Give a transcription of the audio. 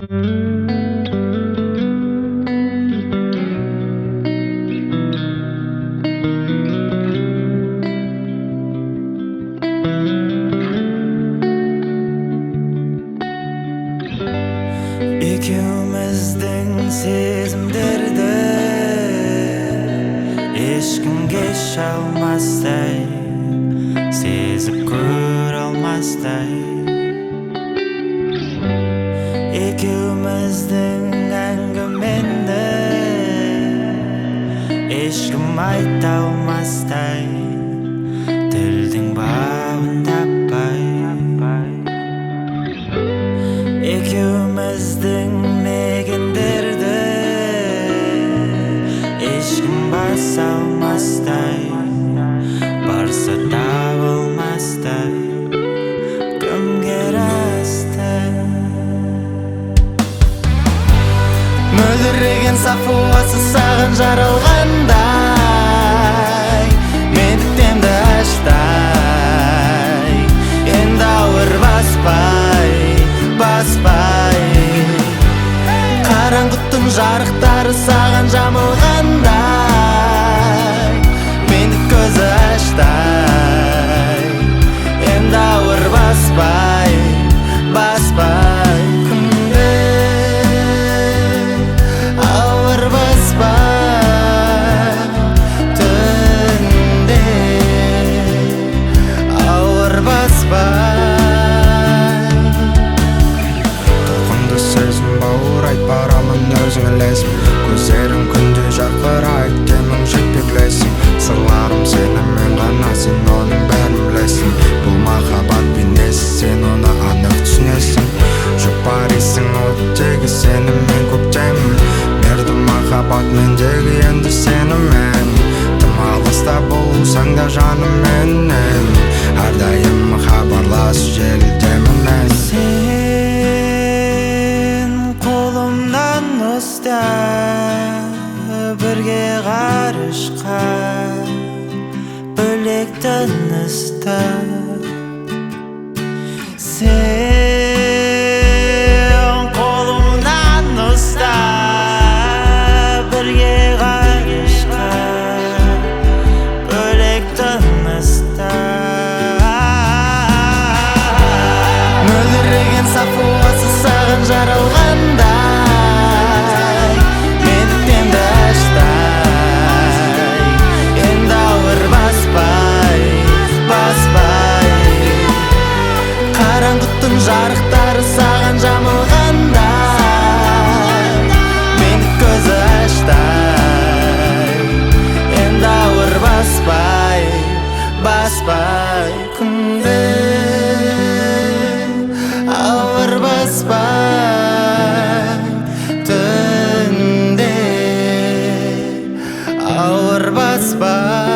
Екеуміздің сезімдерді ешкім кеше алмастай, сезіп көре алмастай. Екеуміздің әңгімені ешкім айта алмастай, тілдің бауын таппай. Екеуміздің мекендерді ешкім баса алмастай, барса табылмастай, кімге растай. Мөлдіреген сафуасы саған жаралғандай, мен тіпті аштай, енді ауыр баспай. Қараңғыттың жарықтары саған жамылғандай, мені көзі аштай, енді ауыр баспай күнде, ауыр баспай түнде, ауыр баспай. Барамын өзің ілесім, көздерің күнде жарқырайды, демің жетпеклесің. Сырларым сенімен ғана, сен оның бәрін білесің. Бұл махаббат бейнесі, сен оны анық түсінесің. Жұпарисың оттегі сенімен көктемін, берді махаббат мендегі енді сенімен. Тым алыста болсаң да жаныменен, әрдайым хабарлас желдемінен. Бірге ғарышқа бөлек тыныста, сен қолымнан ұста, бірге ғарышқа бөлек тыныста. Мөлдіреген сафуасы саған жаралғанда, қараңғыттың жарықтары саған жамылғандай, мені көзі аштай, енді ауыр баспай күнде, ауыр баспай түнде, ауыр баспай.